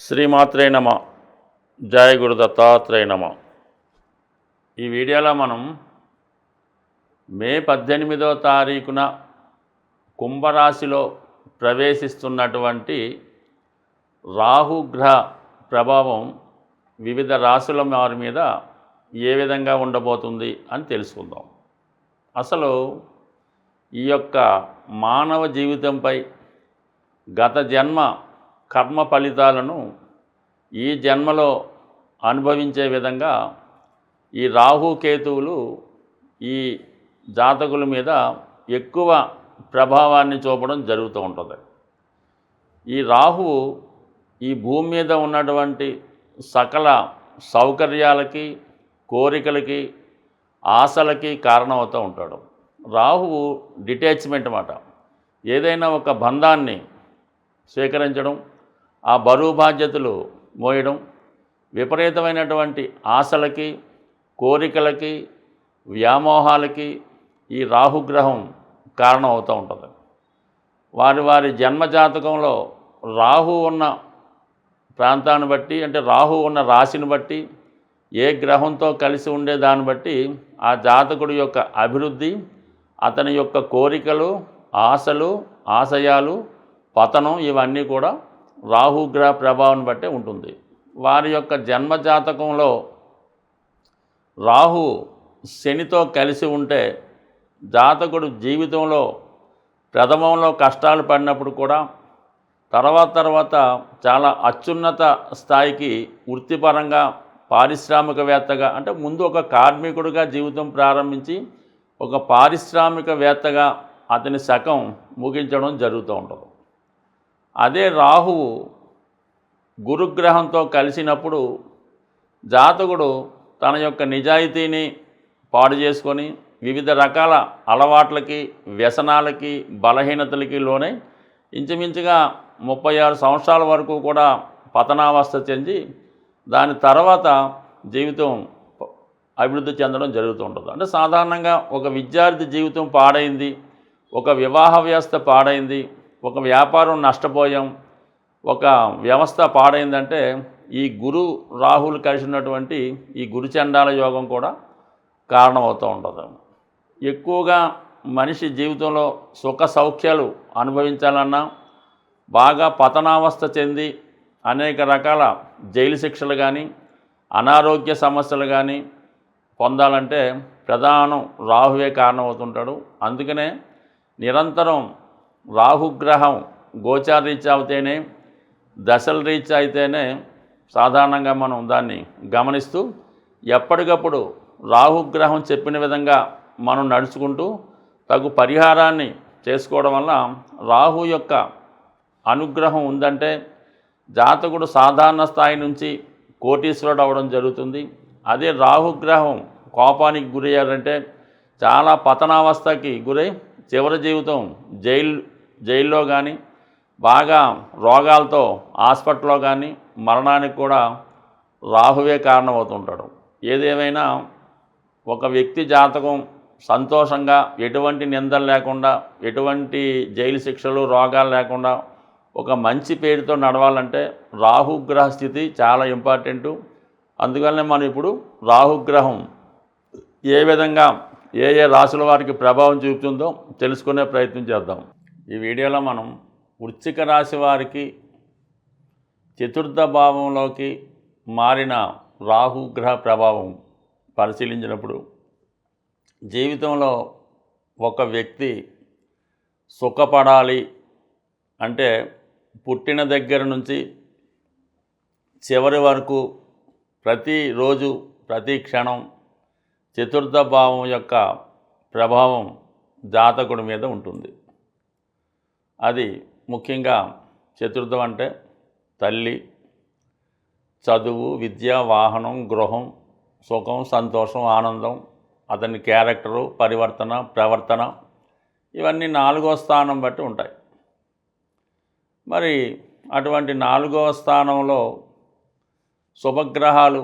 శ్రీమాత్రే నమ. జయ గురు దత్తాత్రేయ నమ. ఈ వీడియోలో మనం మే 18వ తారీఖున కుంభరాశిలో ప్రవేశిస్తున్నటువంటి రాహుగ్రహ ప్రభావం వివిధ రాశుల వారి మీద ఏ విధంగా ఉండబోతుంది అని తెలుసుకుందాం. అసలు ఈ యొక్క మానవ జీవితంపై గత జన్మ కర్మ ఫలితాలను ఈ జన్మలో అనుభవించే విధంగా ఈ రాహుకేతువులు ఈ జాతకుల మీద ఎక్కువ ప్రభావాన్ని చూపడం జరుగుతూ ఉంటుంది. ఈ రాహువు ఈ భూమి మీద ఉన్నటువంటి సకల సౌకర్యాలకి, కోరికలకి, ఆశలకి కారణమవుతూ ఉంటాడు. రాహువు డిటాచ్మెంట్ మాట. ఏదైనా ఒక బంధాన్ని స్వీకరించడం, ఆ బరువు బాధ్యతలు మోయడం, విపరీతమైనటువంటి ఆశలకి, కోరికలకి, వ్యామోహాలకి ఈ రాహుగ్రహం కారణం అవుతూ ఉంటుంది. వారి వారి జన్మజాతకంలో రాహు ఉన్న ప్రాంతాన్ని బట్టి, అంటే రాహు ఉన్న రాశిని బట్టి, ఏ గ్రహంతో కలిసి ఉండే దాన్ని బట్టి ఆ జాతకుడి యొక్క అభివృద్ధి, అతని యొక్క కోరికలు, ఆశలు, ఆశయాలు, పతనం ఇవన్నీ కూడా రాహుగ్రహ ప్రభావం బట్టే ఉంటుంది. వారి యొక్క జన్మజాతకంలో రాహు శనితో కలిసి ఉంటే జాతకుడు జీవితంలో ప్రథమంలో కష్టాలు పడినప్పుడు కూడా తర్వాత చాలా అత్యున్నత స్థాయికి వృత్తిపరంగా, పారిశ్రామికవేత్తగా, అంటే ముందు ఒక కార్మికుడిగా జీవితం ప్రారంభించి ఒక పారిశ్రామికవేత్తగా అతని శకం ముగించడం జరుగుతూ ఉంటుంది. అదే రాహువు గురుగ్రహంతో కలిసినప్పుడు జాతకుడు తన యొక్క నిజాయితీని పాడు చేసుకొని వివిధ రకాల అలవాట్లకి, వ్యసనాలకి, బలహీనతలకి లోనై ఇంచుమించుగా 36 సంవత్సరాల వరకు కూడా పతనావస్థ చెంది దాని తర్వాత జీవితం అభివృద్ధి చెందడం జరుగుతూ ఉంటుంది. అంటే సాధారణంగా ఒక విద్యార్థి జీవితం పాడైంది, ఒక వివాహ వ్యవస్థ పాడైంది, ఒక వ్యాపారం నష్టపోయాం, ఒక వ్యవస్థ పాడైందంటే ఈ గురు రాహులు కలిసినటువంటి ఈ గురుచండాల యోగం కూడా కారణమవుతూ ఉంటుంది. ఎక్కువగా మనిషి జీవితంలో సుఖ సౌఖ్యాలు అనుభవించాలన్నా, బాగా పతనావస్థ చెంది అనేక రకాల జైలు శిక్షలు కానీ, అనారోగ్య సమస్యలు కానీ పొందాలంటే ప్రధానం రాహువే కారణమవుతుంటాడు. అందుకనే నిరంతరం రాహుగ్రహం గోచార రీత్యా అయితేనే, దశల రీత్యా అయితేనే సాధారణంగా మనం దాన్ని గమనిస్తూ ఎప్పటికప్పుడు రాహుగ్రహం చెప్పిన విధంగా మనం నడుచుకుంటూ తగు పరిహారాన్ని చేసుకోవడం వల్ల రాహు యొక్క అనుగ్రహం ఉందంటే జాతకుడు సాధారణ స్థాయి నుంచి కోటీశ్వరుడు అవ్వడం జరుగుతుంది. అదే రాహుగ్రహం కోపానికి గురయ్యారంటే చాలా పతనావస్థకి గురై చివరి జీవితం జైల్లో కానీ, బాగా రోగాలతో హాస్పిటల్లో కానీ మరణానికి కూడా రాహువే కారణమవుతుంటాడు. ఏదేమైనా ఒక వ్యక్తి జాతకం సంతోషంగా, ఎటువంటి నిందలు లేకుండా, ఎటువంటి జైలు శిక్షలు, రోగాలు లేకుండా ఒక మంచి పేరుతో నడవాలంటే రాహుగ్రహ స్థితి చాలా ఇంపార్టెంటు. అందువల్లనే మనం ఇప్పుడు రాహుగ్రహం ఏ విధంగా ఏ రాశుల వారికి ప్రభావం చూపుతుందో తెలుసుకునే ప్రయత్నం చేద్దాం. ఈ వీడియోలో మనం వృశ్చిక రాశి వారికి చతుర్థ భావంలోకి మారిన రాహుగ్రహ ప్రభావం పరిశీలించినప్పుడు జీవితంలో ఒక వ్యక్తి సుఖపడాలి అంటే పుట్టిన దగ్గర నుంచి చివరి వరకు ప్రతిరోజు, ప్రతి క్షణం చతుర్థ భావం యొక్క ప్రభావం జాతకుడి మీద ఉంటుంది. అది ముఖ్యంగా చతుర్థం అంటే తల్లి, చదువు, విద్య, వాహనం, గృహం, సుఖం, సంతోషం, ఆనందం, అతని క్యారెక్టరు, పరివర్తన, ప్రవర్తన ఇవన్నీ 4వ స్థానం బట్టి ఉంటాయి. మరి అటువంటి 4వ స్థానంలో శుభగ్రహాలు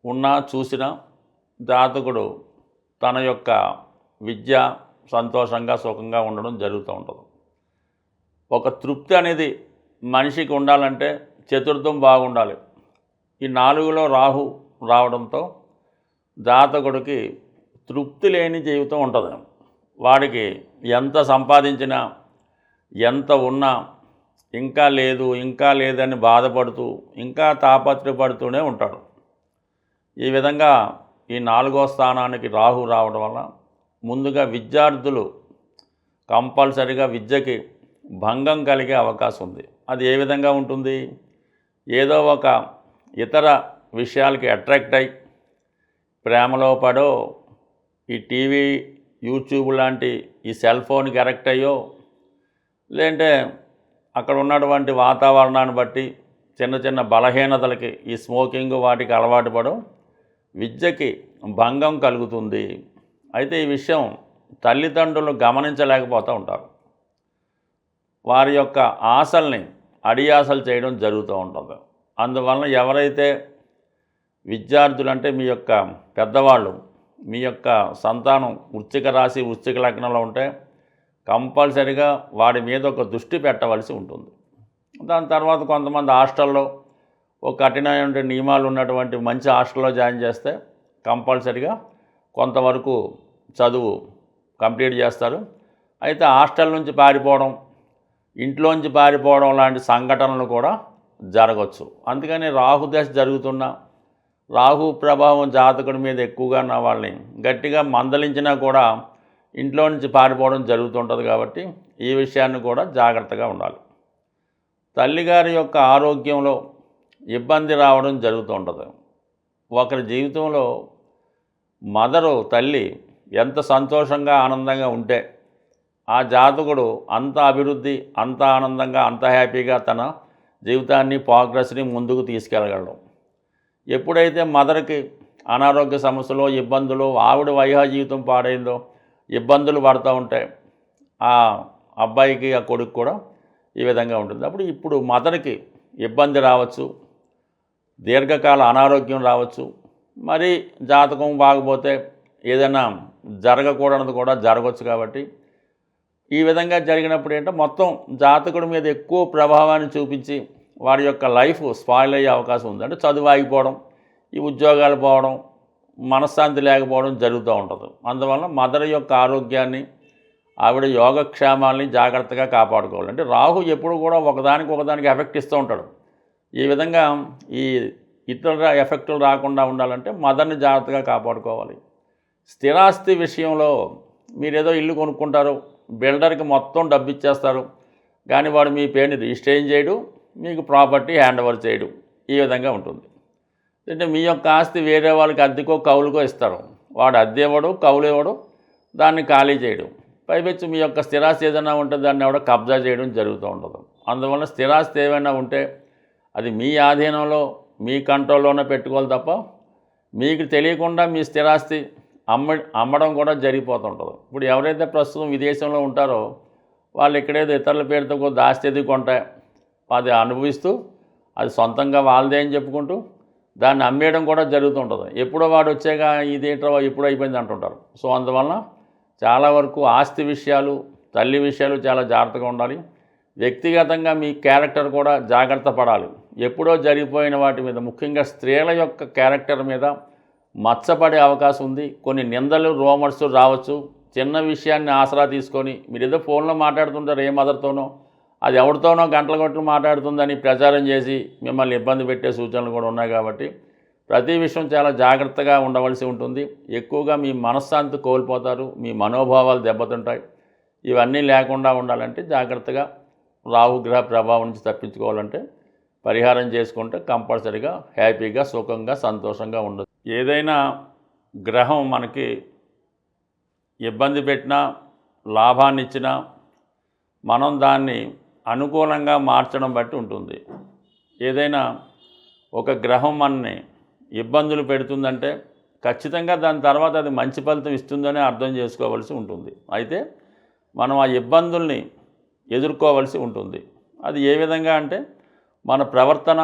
ఉన్నా చూసినా జాతకుడు తన యొక్క విద్య సంతోషంగా, సుఖంగా ఉండడం జరుగుతూ ఉంటుంది. ఒక తృప్తి అనేది మనిషికి ఉండాలంటే చతుర్థం బాగుండాలి. ఈ 4లో రాహు రావడంతో జాతకుడికి తృప్తి లేని జీవితం ఉంటుంది. వాడికి ఎంత సంపాదించినా, ఎంత ఉన్నా ఇంకా లేదు ఇంకా లేదని బాధపడుతూ ఇంకా తాపత్రయపడుతూనే ఉంటాడు. ఈ విధంగా ఈ 4వ స్థానానికి రాహు రావడం వల్ల ముందుగా విద్యార్థులు కంపల్సరిగా విద్యకి భంగం కలిగే అవకాశం ఉంది. అది ఏ విధంగా ఉంటుంది? ఏదో ఒక ఇతర విషయాలకి అట్రాక్ట్ అయ్యి ప్రేమలో పడో, ఈ టీవీ యూట్యూబ్ లాంటి ఈ సెల్ ఫోన్కి కరెక్ట్ అయ్యో, లేదంటే అక్కడ ఉన్నటువంటి వాతావరణాన్ని బట్టి చిన్న చిన్న బలహీనతలకి ఈ స్మోకింగ్ వాటికి అలవాటు పడో విద్యకి భంగం కలుగుతుంది. అయితే ఈ విషయం తల్లిదండ్రులు గమనించలేకపోతూ ఉంటారు. వారి యొక్క ఆశల్ని అడియాసలు చేయడం జరుగుతూ ఉంటుంది. అందువలన ఎవరైతే విద్యార్థులు అంటే మీ యొక్క పెద్దవాళ్ళు, మీ యొక్క సంతానం వృశ్చిక రాశి వృశ్చిక లగ్నంలో ఉంటే కంపల్సరిగా వాడి మీద ఒక దృష్టి పెట్టవలసి ఉంటుంది. దాని తర్వాత కొంతమంది హాస్టల్లో ఒక కఠినమైన నియమాలు ఉన్నటువంటి మంచి హాస్టల్లో జాయిన్ చేస్తే కంపల్సరిగా కొంతవరకు చదువు కంప్లీట్ చేస్తారు. అయితే హాస్టల్ నుంచి పారిపోవడం, ఇంట్లోంచి పారిపోవడం లాంటి సంఘటనలు కూడా జరగవచ్చు. అందుకని రాహుదశ జరుగుతున్న రాహు ప్రభావం జాతకుడి మీద ఎక్కువగా ఉన్న వాళ్ళని గట్టిగా మందలించినా కూడా ఇంట్లో నుంచి పారిపోవడం జరుగుతుంటుంది. కాబట్టి ఈ విషయాన్ని కూడా జాగ్రత్తగా ఉండాలి. తల్లిగారి యొక్క ఆరోగ్యంలో ఇబ్బంది రావడం జరుగుతూ ఉంటుంది. ఒకరి జీవితంలో మదరు తల్లి ఎంత సంతోషంగా ఆనందంగా ఉంటే ఆ జాతకుడు అంత అభివృద్ధి, అంత ఆనందంగా, అంత హ్యాపీగా తన జీవితాన్ని ప్రోగ్రెస్ని ముందుకు తీసుకెళ్ళగలడం. ఎప్పుడైతే మదర్కి అనారోగ్య సమస్యలు, ఇబ్బందులు, ఆవిడ వైవాహిక జీవితం పాడైందో, ఇబ్బందులు పడుతూ ఉంటాయి, ఆ అబ్బాయికి ఆ కొడుకు కూడా ఈ విధంగా ఉంటుంది. ఇప్పుడు మదర్కి ఇబ్బంది రావచ్చు, దీర్ఘకాల అనారోగ్యం రావచ్చు, మరి జాతకం బాగపోతే ఏదైనా జరగకూడనిది కూడా జరగవచ్చు. కాబట్టి ఈ విధంగా జరిగినప్పుడు ఏంటంటే మొత్తం జాతకుడి మీద ఎక్కువ ప్రభావాన్ని చూపించి వాడి యొక్క లైఫ్ స్పాయిల్ అయ్యే అవకాశం ఉంది. అంటే చదువు ఆగిపోవడం, ఈ ఉద్యోగాలు పోవడం, మనశ్శాంతి లేకపోవడం జరుగుతూ ఉంటుంది. అందువల్ల మదర్ యొక్క ఆరోగ్యాన్ని, ఆవిడ యోగక్షేమాలని జాగ్రత్తగా కాపాడుకోవాలి. అంటే రాహు ఎప్పుడు కూడా ఒకదానికి ఎఫెక్ట్ ఇస్తూ ఉంటాడు. ఈ విధంగా ఈ ఇతర ఎఫెక్టులు రాకుండా ఉండాలంటే మదర్ని జాగ్రత్తగా కాపాడుకోవాలి. స్థిరాస్తి విషయంలో మీరేదో ఇల్లు కొనుక్కుంటారు, బిల్డర్కి మొత్తం డబ్బు ఇచ్చేస్తారు, కానీ వాడు మీ పేరుని రిజిస్టర్ చేయడు, మీకు ప్రాపర్టీ హ్యాండ్ ఓవర్ చేయడు. ఈ విధంగా ఉంటుంది. అంటే మీ యొక్క ఆస్తి వేరే వాళ్ళకి అద్దెకో కౌలుకో ఇస్తారు, వాడు అద్దె ఇవ్వడు, కౌలు ఇవ్వడు, దాన్ని ఖాళీ చేయడం. పైపెచ్చు మీ యొక్క స్థిరాస్తి ఏదైనా ఉంటే దాన్ని ఎవడో కబ్జా చేయడం జరుగుతూ ఉంటుంది. అందువల్ల స్థిరాస్తి ఏమైనా ఉంటే అది మీ ఆధీనంలో, మీ కంట్రోల్లోనే పెట్టుకోవాలి తప్ప మీకు తెలియకుండా మీ స్థిరాస్తి అమ్మడం కూడా జరిగిపోతుంటుంది. ఇప్పుడు ఎవరైతే ప్రస్తుతం విదేశంలో ఉంటారో వాళ్ళు ఇక్కడేదో ఇతరుల పేరుతో కొద్ది ఆస్తి ఎదిగి కొంటాయి, అది అనుభవిస్తూ అది సొంతంగా వాళ్ళదే అని చెప్పుకుంటూ దాన్ని అమ్మేయడం కూడా జరుగుతుంటుంది. ఎప్పుడో వాడు వచ్చాక ఇదేంటో ఎప్పుడో అయిపోయింది అంటుంటారు. సో అందువలన చాలా వరకు ఆస్తి విషయాలు, తల్లి విషయాలు చాలా జాగ్రత్తగా ఉండాలి. వ్యక్తిగతంగా మీ క్యారెక్టర్ కూడా జాగ్రత్త పడాలి. ఎప్పుడో జరిగిపోయిన వాటి మీద, ముఖ్యంగా స్త్రీల యొక్క క్యారెక్టర్ మీద మచ్చపడే అవకాశం ఉంది. కొన్ని నిందలు, రూమర్స్ రావచ్చు. చిన్న విషయాన్ని ఆసరా తీసుకొని మీరు ఏదో ఫోన్లో మాట్లాడుతుంటారు ఏ మదర్తోనో, అది ఎవరితోనో గంటల గంటలు మాట్లాడుతుందని ప్రచారం చేసి మిమ్మల్ని ఇబ్బంది పెట్టే సూచనలు కూడా ఉన్నాయి. కాబట్టి ప్రతి విషయం చాలా జాగ్రత్తగా ఉండవలసి ఉంటుంది. ఎక్కువగా మీ మనశ్శాంతి కోల్పోతారు, మీ మనోభావాలు దెబ్బతింటాయి. ఇవన్నీ లేకుండా ఉండాలంటే జాగ్రత్తగా రాహుగ్రహ ప్రభావం నుంచి తప్పించుకోవాలంటే పరిహారం చేసుకుంటే కంపల్సరీగా హ్యాపీగా, సుఖంగా, సంతోషంగా ఉండదు. ఏదైనా గ్రహం మనకి ఇబ్బంది పెట్టినా, లాభాన్ని ఇచ్చినా మనం దాన్ని అనుకూలంగా మార్చడం బట్టి ఉంటుంది. ఏదైనా ఒక గ్రహం మనని ఇబ్బందులు పెడుతుందంటే ఖచ్చితంగా దాని తర్వాత అది మంచి ఫలితం ఇస్తుందని అర్థం చేసుకోవాల్సి ఉంటుంది. అయితే మనం ఆ ఇబ్బందుల్ని ఎదుర్కోవాల్సి ఉంటుంది. అది ఏ విధంగా అంటే మన ప్రవర్తన,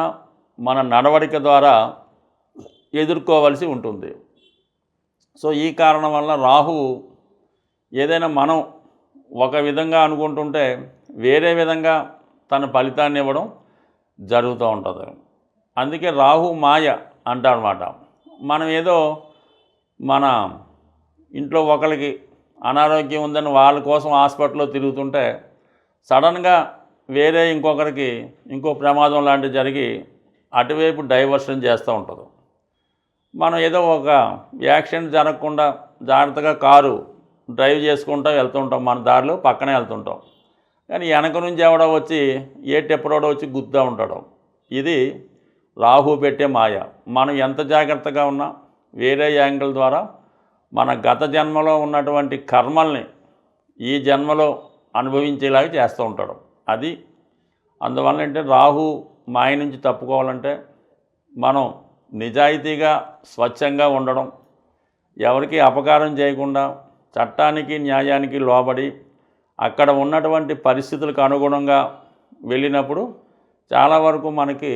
మన నడవడిక ద్వారా ఎదుర్కోవాల్సి ఉంటుంది. సో ఈ కారణం వల్ల రాహు ఏదైనా మనం ఒక విధంగా అనుకుంటుంటే వేరే విధంగా తన ఫలితాన్ని ఇవ్వడం జరుగుతూ ఉంటుంది. అందుకే రాహు మాయ అంటారన్నమాట. మనం ఏదో మన ఇంట్లో ఒకరికి అనారోగ్యం ఉందని వాళ్ళ కోసం హాస్పిటల్లో తిరుగుతుంటే సడన్గా వేరే ఇంకొకరికి ఇంకో ప్రమాదం లాంటివి జరిగి అటువైపు డైవర్షన్ చేస్తూ ఉంటుంది. మనం ఏదో ఒక యాక్సిడెంట్ జరగకుండా జాగ్రత్తగా కారు డ్రైవ్ చేసుకుంటూ వెళ్తుంటాం, మన దారిలో పక్కనే వెళ్తుంటాం. కానీ వెనక నుంచి ఎవడో వచ్చి ఏ టెప్పరోడో వచ్చి గుద్దుతూ ఉంటాడు. ఇది రాహు పెట్టే మాయ. మనం ఎంత జాగ్రత్తగా ఉన్నా వేరే యాంగిల్ ద్వారా మన గత జన్మలో ఉన్నటువంటి కర్మల్ని ఈ జన్మలో అనుభవించేలాగా చేస్తూ ఉంటాడు. అది అందువల్ల అంటే రాహు మాయ నుంచి తప్పుకోవాలంటే మనం నిజాయితీగా స్వచ్ఛంగా ఉండడం, ఎవరికి అపకారం చేయకుండా చట్టానికి న్యాయానికి లోబడి అక్కడ ఉన్నటువంటి పరిస్థితులకు అనుగుణంగా వెళ్ళినప్పుడు చాలా వరకు మనకి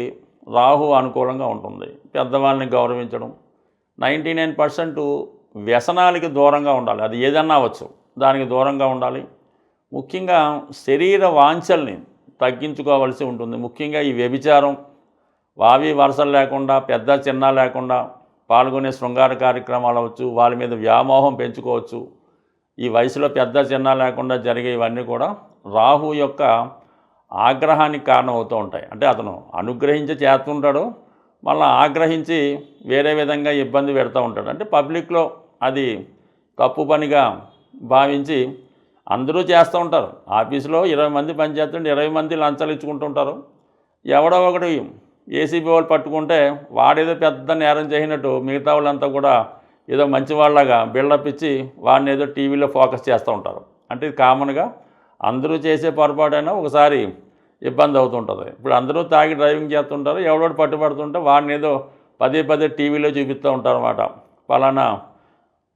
రాహు అనుకూలంగా ఉంటుంది. పెద్దవాళ్ళని గౌరవించడం, 99% వ్యసనాలకి దూరంగా ఉండాలి. అది ఏదన్నా అవ్వచ్చు, దానికి దూరంగా ఉండాలి. ముఖ్యంగా శరీర వాంఛల్ని తగ్గించుకోవాల్సి ఉంటుంది. ముఖ్యంగా ఈ వ్యభిచారం, వావి వరసలు లేకుండా పెద్ద చిన్న లేకుండా పాల్గొనే శృంగార కార్యక్రమాలు అవ్వచ్చు, వాళ్ళ మీద వ్యామోహం పెంచుకోవచ్చు. ఈ వయసులో పెద్ద చిన్న లేకుండా జరిగే ఇవన్నీ కూడా రాహు యొక్క ఆగ్రహానికి కారణం అవుతూ ఉంటాయి. అంటే అతను అనుగ్రహించి చేస్తుంటాడు, మళ్ళీ ఆగ్రహించి వేరే విధంగా ఇబ్బంది పెడతా ఉంటాడు. అంటే పబ్లిక్లో అది తప్పు పనిగా భావించి అందరూ చేస్తూ ఉంటారు. ఆఫీసులో 20 మంది పనిచేస్తుంటే 20 మంది లంచాలు ఇచ్చుకుంటుంటారు. ఎవడో ఒకటి ఏసీబీ వాళ్ళు పట్టుకుంటే వాడేదో పెద్ద నేరం చేసినట్టు మిగతా వాళ్ళంతా కూడా ఏదో మంచివాళ్ళగా బిల్డప్ ఇచ్చి వాడిని ఏదో టీవీలో ఫోకస్ చేస్తూ ఉంటారు. అంటే ఇది కామన్గా అందరూ చేసే పొరపాటైనా ఒకసారి ఇబ్బంది అవుతుంటుంది. ఇప్పుడు అందరూ తాగి డ్రైవింగ్ చేస్తుంటారు, ఎవడోడు పట్టుబడుతుంటే వాడిని ఏదో పదే టీవీలో చూపిస్తూ ఉంటారు అన్నమాట. పలానా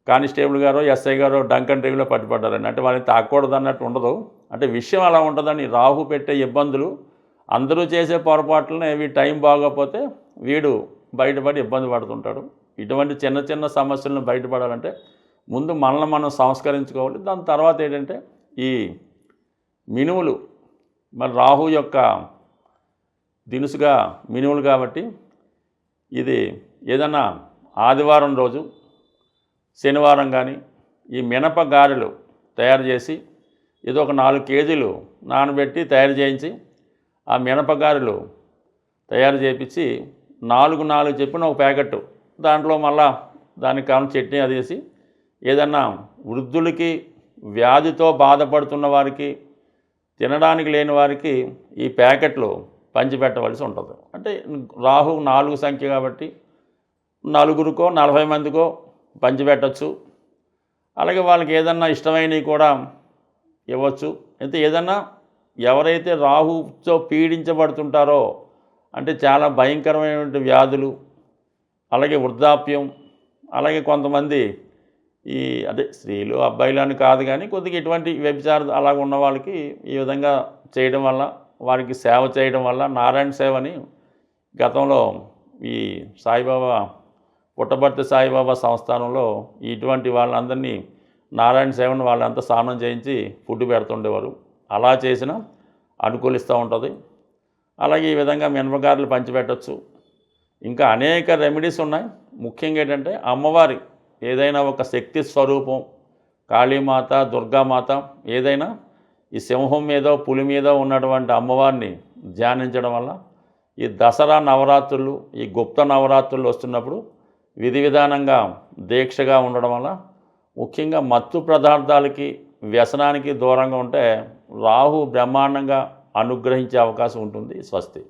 కానిస్టేబుల్ గారు ఎస్ఐ గారు డంకన్ డ్రైవ్లో పట్టుబడ్డారని. అంటే వాళ్ళని తాకూడదు అన్నట్టు ఉండదు. అంటే విషయం అలా ఉంటుందని రాహు పెట్టే ఇబ్బందులు, అందరూ చేసే పొరపాట్లని ఇవి టైం బాగోకపోతే వీడు బయటపడి ఇబ్బంది పడుతుంటాడు. ఇటువంటి చిన్న చిన్న సమస్యలను బయటపడాలంటే ముందు మనల్ని మనం సంస్కరించుకోవాలి. దాని తర్వాత ఏంటంటే ఈ మినుములు, మరి రాహు యొక్క దినుసుగా మినుములు కాబట్టి ఇది ఏదైనా ఆదివారం రోజు, శనివారం కానీ ఈ మినప గారెలు తయారు చేసి ఏదో ఒక 4 కేజీలు నానబెట్టి తయారు చేయించి ఆ మినప గారెలు తయారు చేయించి 4 చెప్పిన ఒక ప్యాకెట్, దాంట్లో మళ్ళా దానికి కావాలని చట్నీ అది వేసి ఏదన్నా వృద్ధులకి, వ్యాధితో బాధపడుతున్న వారికి, తినడానికి లేని వారికి ఈ ప్యాకెట్లు పంచిపెట్టవలసి ఉంటుంది. అంటే రాహు 4 సంఖ్య కాబట్టి 4కో 40 మందికో పంచిపెట్టచ్చు. అలాగే వాళ్ళకి ఏదన్నా ఇష్టమైనవి కూడా ఇవ్వచ్చు. అయితే ఏదన్నా ఎవరైతే రాహుతో పీడించబడుతుంటారో, అంటే చాలా భయంకరమైనటువంటి వ్యాధులు, అలాగే వృద్ధాప్యం, అలాగే కొంతమంది ఈ స్త్రీలు అబ్బాయిలు అని కాదు కానీ కొద్దిగా ఇటువంటి వ్యభిచారం అలాగ ఉన్న వాళ్ళకి ఈ విధంగా చేయడం వల్ల, వారికి సేవ చేయడం వల్ల, నారాయణ సేవ అని గతంలో ఈ సాయిబాబా పుట్టపర్తి సాయిబాబా సంస్థానంలో ఇటువంటి వాళ్ళందరినీ నారాయణ సేవను వాళ్ళంతా స్నానం చేయించి ఫుడ్ పెడుతుండేవారు. అలా చేసిన అనుకూలిస్తూ ఉంటుంది. అలాగే ఈ విధంగా మినపగారెలు పంచిపెట్టచ్చు. ఇంకా అనేక రెమెడీస్ ఉన్నాయి. ముఖ్యంగా ఏంటంటే అమ్మవారి ఏదైనా ఒక శక్తి స్వరూపం, కాళీమాత, దుర్గామాత, ఏదైనా ఈ సింహం మీదో పులి మీదో ఉన్నటువంటి అమ్మవారిని ధ్యానించడం వల్ల ఈ దసరా నవరాత్రులు, ఈ గుప్త నవరాత్రులు వస్తున్నప్పుడు విధి విధానంగా దీక్షగా ఉండడం వల్ల, ముఖ్యంగా మత్తు పదార్థాలకి, వ్యసనానికి దూరంగా ఉంటే రాహు బ్రహ్మాండంగా అనుగ్రహించే అవకాశం ఉంటుంది. స్వస్తి.